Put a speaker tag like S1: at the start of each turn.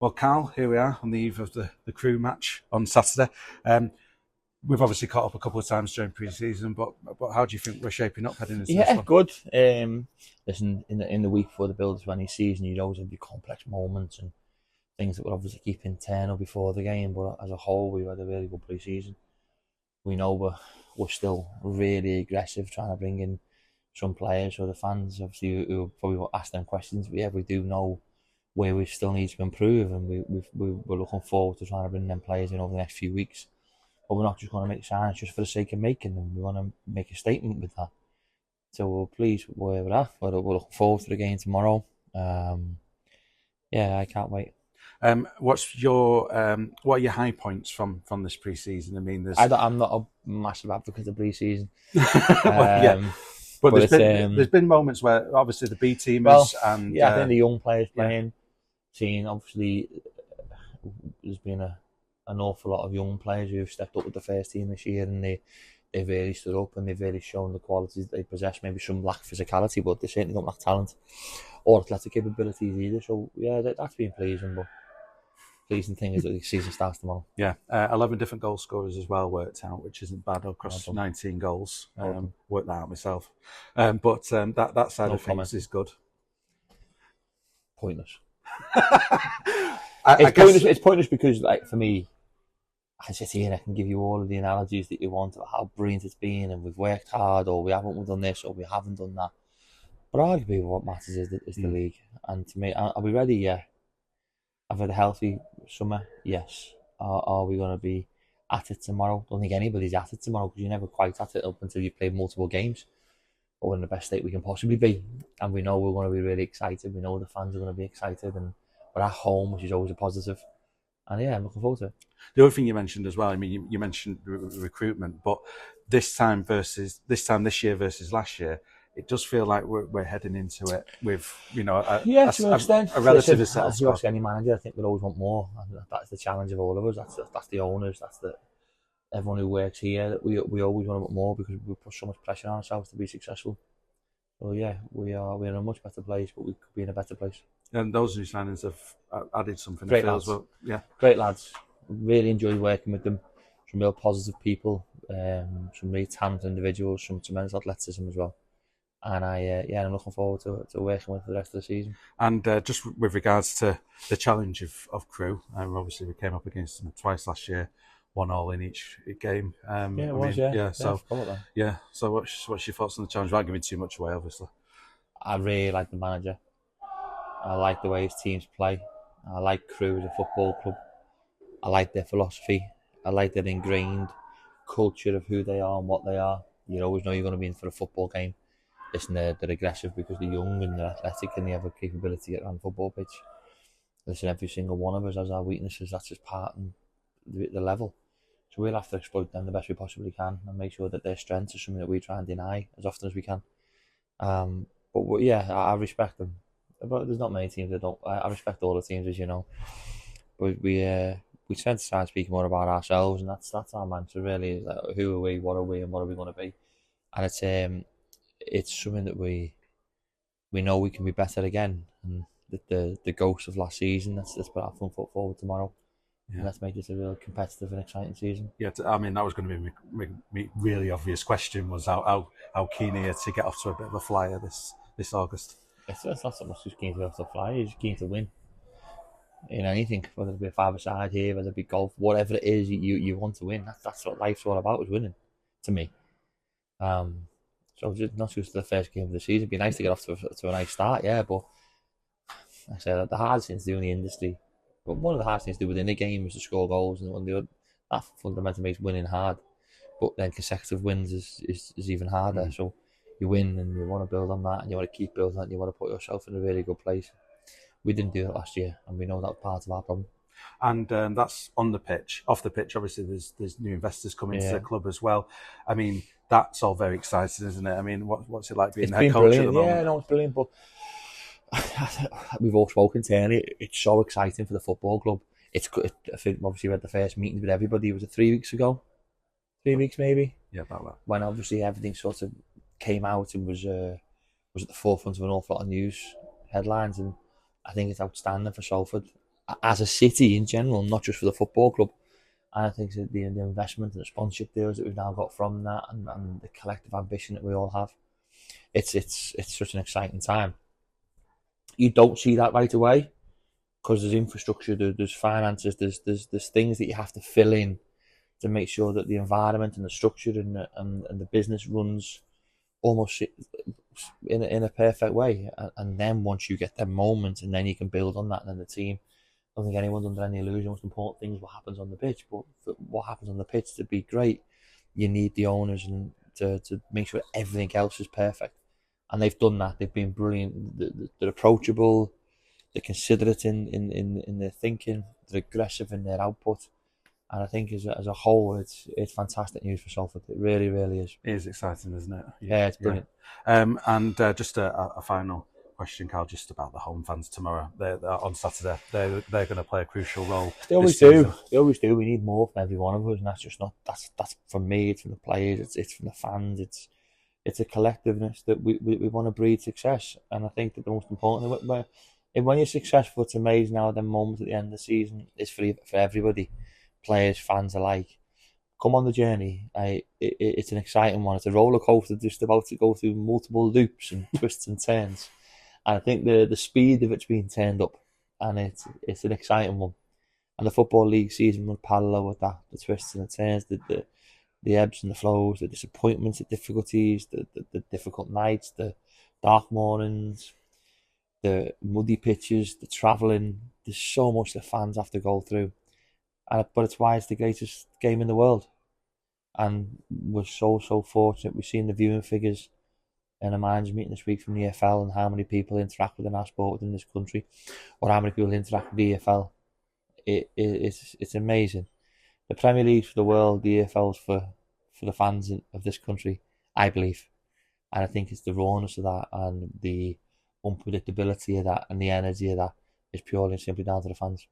S1: Well, Carl, here we are on the eve of the Crewe match on Saturday. We've obviously caught up a couple of times during pre-season, but how do you think we're shaping up heading into this
S2: Yeah,
S1: one?
S2: good. Listen, in the week before the build to any season, you'd always have your complex moments and things that would obviously keep internal before the game. But as a whole, we've had a really good pre-season. We know we're still really aggressive, trying to bring in some players. So the fans, obviously, who probably will ask them questions. But yeah, we do know where we still need to improve, and we're looking forward to trying to bring them players in over the next few weeks. But we're not just going to make signings just for the sake of making them. We want to make a statement with that. So we're pleased with where we're at. We're looking forward to the game tomorrow. Yeah, I can't wait.
S1: What are your high points from this pre-season? I mean,
S2: I'm not a massive advocate of pre-season.
S1: well, yeah, but there's been moments where obviously the B teamers and
S2: I think the young players playing, seeing obviously there's been an awful lot of young players who've stepped up with the first team this year, and they've really stood up and they've really shown the qualities that they possess. Maybe some lack physicality, but they certainly don't lack talent or athletic capabilities either. So yeah, that's been pleasing. But pleasing thing is that the season starts tomorrow.
S1: Yeah, 11 different goal scorers as well worked out, which isn't bad across 19 goals. Worked that out myself. But that side of things is good.
S2: Pointless. It's pointless because, like, for me, I can sit here and I can give you all of the analogies that you want about how brilliant it's been, and we've worked hard, or we haven't done this, or we haven't done that. But arguably, what matters is the league. And to me, are we ready? Yeah. I've had a healthy summer. Yes. Are we going to be at it tomorrow? I don't think anybody's at it tomorrow, because you're never quite at it up until you've played multiple games. But we're in the best state we can possibly be, and we know we're going to be really excited. We know the fans are going to be excited, and we're at home, which is always a positive. And yeah, I'm looking forward to it.
S1: The other thing you mentioned as well, I mean, you mentioned recruitment, but this time this year versus last year, it does feel like we're heading into it with, to
S2: an extent,
S1: a relatively settled
S2: squad. You ask any manager, I think we'll always want more. And that's the challenge of all of us. That's the owners. That's everyone who works here. That we always want to want more, because we put so much pressure on ourselves to be successful. So yeah, we're in a much better place, but we could be in a better place.
S1: And those new signings have added something.
S2: Great lads.
S1: As well. Yeah,
S2: great lads. Really enjoyed working with them. Some real positive people. Some really talented individuals. Some tremendous athleticism as well. And I'm looking forward to working with the rest of the season.
S1: And just with regards to the challenge of Crewe, obviously we came up against them twice last year, 1-1 in each game. So what's your thoughts on the challenge? Without giving too much away, obviously.
S2: I really like the manager. I like the way his teams play. I like Crewe as a football club. I like their philosophy. I like their ingrained culture of who they are and what they are. You always know you're going to be in for a football game. Listen, they're aggressive because they're young and they're athletic and they have a capability at the football pitch. Listen, every single one of us has our weaknesses. That's just part of the level. So we'll have to exploit them the best we possibly can and make sure that their strengths are something that we try and deny as often as we can. But I respect them. But there's not many teams that don't. I respect all the teams, as you know. But we tend to start speaking more about ourselves, and that's our mantra really. Like, who are we? What are we? And what are we going to be? And it's something that we know we can be better again. And the ghost of last season, let's put our front foot forward tomorrow. Yeah. And let's make this a real competitive and exciting season.
S1: Yeah, I mean, that was going to be my really obvious question, was how keen are you to get off to a bit of a flyer this August?
S2: It's not so much just keen to get off to a flyer, you're just keen to win. In anything, whether it be a five-a-side here, whether it be golf, whatever it is, you want to win. That's what life's all about, is winning, to me. So just not just the first game of the season. It'd be nice to get off to a nice start, yeah. But like I said, the hardest thing to do in the industry, but one of the hardest things to do within a game is to score goals, and that fundamentally makes winning hard. But then consecutive wins is even harder. Mm. So you win and you want to build on that, and you want to keep building on that, and you want to put yourself in a really good place. We didn't do it last year, and we know that was part of our problem.
S1: And that's on the pitch. Off the pitch, obviously, there's new investors coming to the club as well. I mean, that's all very exciting, isn't it? I mean, what's it like being the head coach at the moment?
S2: Yeah, no, it's brilliant. But we've all spoken internally. It's so exciting for the football club. It's good. I think obviously we had the first meetings with everybody. Was it 3 weeks ago? 3 weeks maybe.
S1: Yeah, about that.
S2: When obviously everything sort of came out and was at the forefront of an awful lot of news headlines, and I think it's outstanding for Salford. as a city in general, not just for the football club. And I think that the investment and the sponsorship deals that we've now got from that, and the collective ambition that we all have, it's such an exciting time. You don't see that right away because there's infrastructure, there's finances, there's things that you have to fill in to make sure that the environment and the structure and the business runs almost in a perfect way. And then once you get that moment, and then you can build on that, and then the team. I don't think anyone's under any illusion. The most important thing is what happens on the pitch. But for what happens on the pitch to be great, you need the owners and to make sure everything else is perfect. And they've done that. They've been brilliant. They're approachable. They're considerate in their thinking. They're aggressive in their output. And I think as a whole, it's fantastic news for Salford. It really, really is.
S1: It is exciting, isn't it?
S2: Yeah, it's brilliant.
S1: Yeah. And just a final question, Karl, just about the home fans tomorrow. They're on Saturday. They're going to play a crucial role.
S2: They always do. They always do. We need more from every one of us, and that's just not. That's from me. It's from the players. It's from the fans. It's a collectiveness that we want to breed success. And I think that the most important thing, when you're successful, it's amazing how the moment at the end of the season is for everybody. Players, fans alike, come on the journey. It's an exciting one. It's a roller coaster, just about to go through multiple loops and twists and turns. And I think the speed of it's being turned up, and it's an exciting one. And the Football League season will parallel with that: the twists and the turns, the ebbs and the flows, the disappointments, the difficulties, the difficult nights, the dark mornings, the muddy pitches, the travelling. There's so much the fans have to go through. But it's why it's the greatest game in the world. And we're so fortunate. We've seen the viewing figures in a managers meeting this week from the EFL, and how many people interact with our sport within this country, or how many people interact with the EFL. It's amazing. The Premier League's for the world, the EFL's for the fans of this country, I believe. And I think it's the rawness of that, and the unpredictability of that, and the energy of that is purely and simply down to the fans.